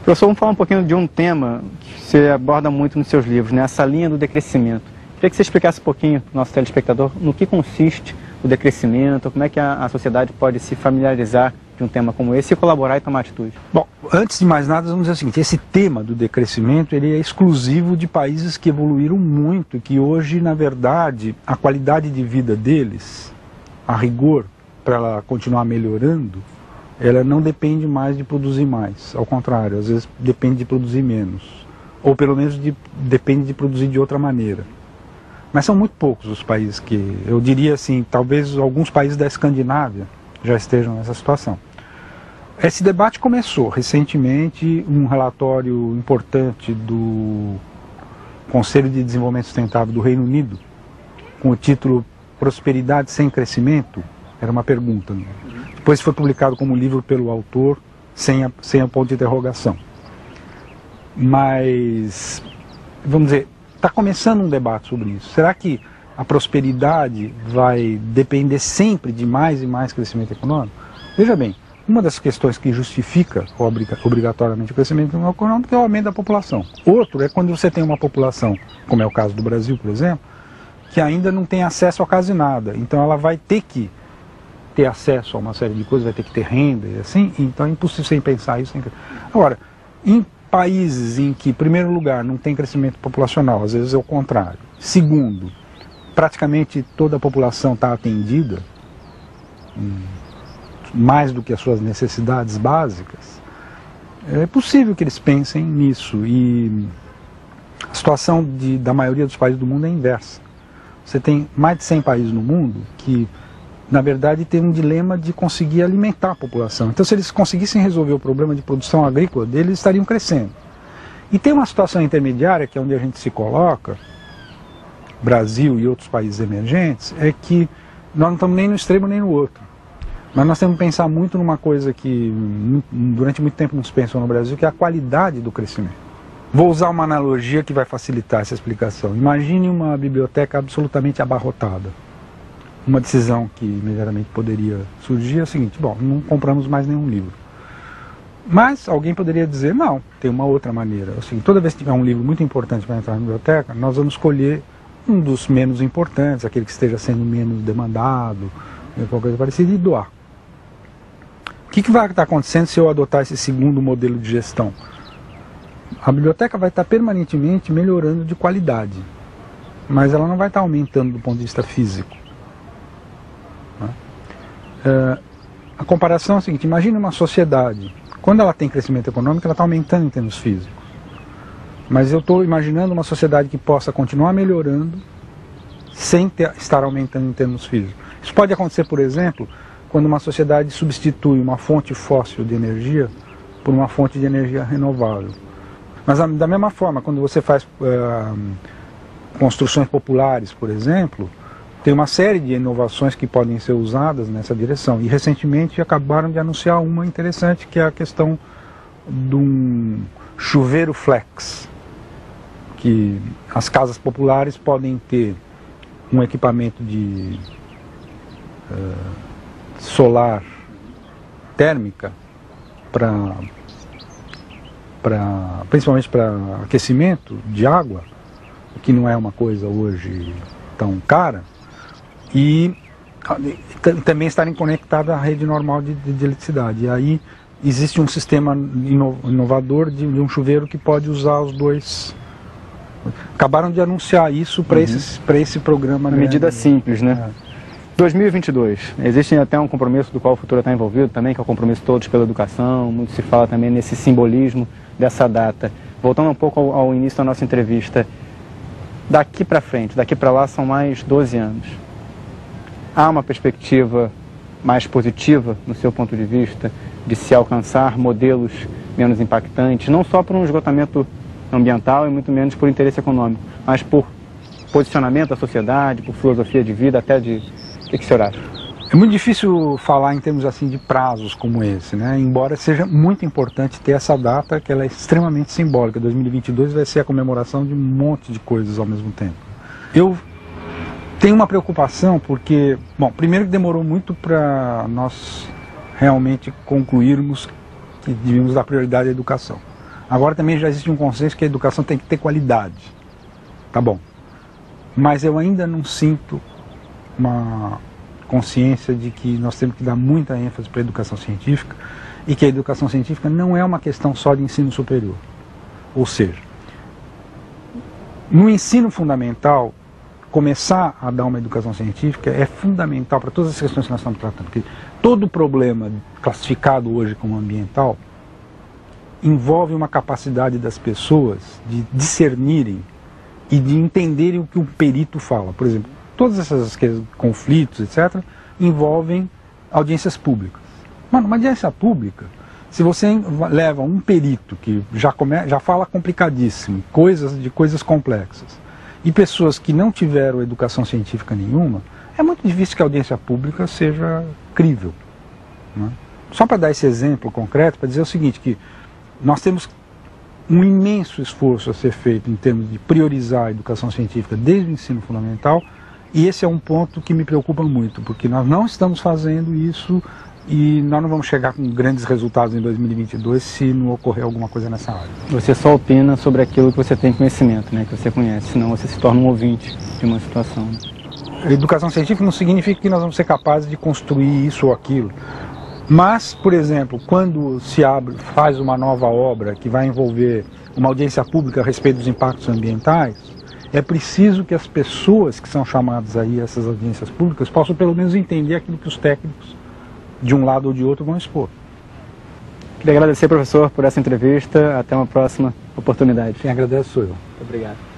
Professor, vamos falar um pouquinho de um tema que você aborda muito nos seus livros, né? Essa linha do decrescimento. Queria que você explicasse um pouquinho para o nosso telespectador no que consiste o decrescimento, como é que a sociedade pode se familiarizar de um tema como esse e colaborar e tomar atitude. Bom, antes de mais nada, vamos dizer o seguinte, esse tema do decrescimento ele é exclusivo de países que evoluíram muito, que hoje, na verdade, a qualidade de vida deles, a rigor, para ela continuar melhorando, ela não depende mais de produzir mais, ao contrário, às vezes depende de produzir menos, ou pelo menos depende de produzir de outra maneira. Mas são muito poucos os países que, eu diria assim, talvez alguns países da Escandinávia já estejam nessa situação. Esse debate começou recentemente, um relatório importante do Conselho de Desenvolvimento Sustentável do Reino Unido, com o título Prosperidade sem Crescimento, era uma pergunta. Depois foi publicado como livro pelo autor, sem a ponto de interrogação. Mas, vamos dizer, está começando um debate sobre isso. Será que a prosperidade vai depender sempre de mais e mais crescimento econômico? Veja bem, uma das questões que justifica obrigatoriamente o crescimento econômico é o aumento da população. Outro é quando você tem uma população, como é o caso do Brasil, por exemplo, que ainda não tem acesso a quase nada. Então ela vai ter que ter acesso a uma série de coisas, vai ter que ter renda e assim, então é impossível sem pensar isso. Agora, em países em que, em primeiro lugar, não tem crescimento populacional, às vezes é o contrário. Segundo, praticamente toda a população está atendida, mais do que as suas necessidades básicas, é possível que eles pensem nisso. E a situação da maioria dos países do mundo é inversa. Você tem mais de 100 países no mundo que, na verdade, tem um dilema de conseguir alimentar a população. Então, se eles conseguissem resolver o problema de produção agrícola deles, eles estariam crescendo. E tem uma situação intermediária, que é onde a gente se coloca, Brasil e outros países emergentes, é que nós não estamos nem no extremo nem no outro. Mas nós temos que pensar muito numa coisa que durante muito tempo não se pensou no Brasil, que é a qualidade do crescimento. Vou usar uma analogia que vai facilitar essa explicação. Imagine uma biblioteca absolutamente abarrotada. Uma decisão que imediatamente poderia surgir é a seguinte: bom, não compramos mais nenhum livro. Mas alguém poderia dizer, não, tem uma outra maneira. Assim, toda vez que tiver um livro muito importante para entrar na biblioteca, nós vamos escolher um dos menos importantes, aquele que esteja sendo menos demandado, qualquer coisa parecida, e doar. O que vai estar acontecendo se eu adotar esse segundo modelo de gestão? A biblioteca vai estar permanentemente melhorando de qualidade, mas ela não vai estar aumentando do ponto de vista físico. A comparação é a seguinte: imagine uma sociedade, quando ela tem crescimento econômico, ela está aumentando em termos físicos. Mas eu estou imaginando uma sociedade que possa continuar melhorando sem estar aumentando em termos físicos. Isso pode acontecer, por exemplo, quando uma sociedade substitui uma fonte fóssil de energia por uma fonte de energia renovável. Mas da mesma forma, quando você faz construções populares, por exemplo, tem uma série de inovações que podem ser usadas nessa direção. E recentemente acabaram de anunciar uma interessante, que é a questão de um chuveiro flex, que as casas populares podem ter um equipamento de solar térmica, principalmente para aquecimento de água, que não é uma coisa hoje tão cara, e também estarem conectados à rede normal de eletricidade. E aí existe um sistema inovador de um chuveiro que pode usar os dois. Acabaram de anunciar isso para esse programa. Uma medida simples, né? 2022, existe até um compromisso do qual o Futuro está envolvido também, que é o compromisso Todos pela Educação. Muito se fala também nesse simbolismo dessa data. Voltando um pouco ao início da nossa entrevista, daqui para frente, daqui para lá são mais 12 anos. Há uma perspectiva mais positiva, no seu ponto de vista, de se alcançar modelos menos impactantes, não só por um esgotamento ambiental e muito menos por interesse econômico, mas por posicionamento da sociedade, por filosofia de vida, até de... O que o senhor acha? É muito difícil falar em termos assim de prazos como esse, né? Embora seja muito importante ter essa data, que ela é extremamente simbólica. 2022 vai ser a comemoração de um monte de coisas ao mesmo tempo. Eu tenho uma preocupação porque, bom, primeiro que demorou muito para nós realmente concluirmos que devíamos dar prioridade à educação. Agora também já existe um consenso que a educação tem que ter qualidade. Tá bom. Mas eu ainda não sinto uma consciência de que nós temos que dar muita ênfase para a educação científica e que a educação científica não é uma questão só de ensino superior. Ou seja, no ensino fundamental, começar a dar uma educação científica é fundamental para todas as questões que nós estamos tratando. Porque todo problema classificado hoje como ambiental envolve uma capacidade das pessoas de discernirem e de entenderem o que o perito fala. Por exemplo, todos esses conflitos, etc., envolvem audiências públicas. Mano, uma audiência pública, se você leva um perito que já fala complicadíssimo, coisas complexas, e pessoas que não tiveram educação científica nenhuma, é muito difícil que a audiência pública seja crível, né? Só para dar esse exemplo concreto, para dizer o seguinte, que nós temos um imenso esforço a ser feito em termos de priorizar a educação científica desde o ensino fundamental, e esse é um ponto que me preocupa muito, porque nós não estamos fazendo isso e nós não vamos chegar com grandes resultados em 2022 se não ocorrer alguma coisa nessa área. Você só opina sobre aquilo que você tem conhecimento, né, que você conhece, senão você se torna um ouvinte de uma situação. A educação científica não significa que nós vamos ser capazes de construir isso ou aquilo. Mas, por exemplo, quando faz uma nova obra que vai envolver uma audiência pública a respeito dos impactos ambientais, é preciso que as pessoas que são chamadas aí a essas audiências públicas possam pelo menos entender aquilo que os técnicos de um lado ou de outro vão expor. Queria agradecer, professor, por essa entrevista. Até uma próxima oportunidade. Quem agradece sou eu. Muito obrigado.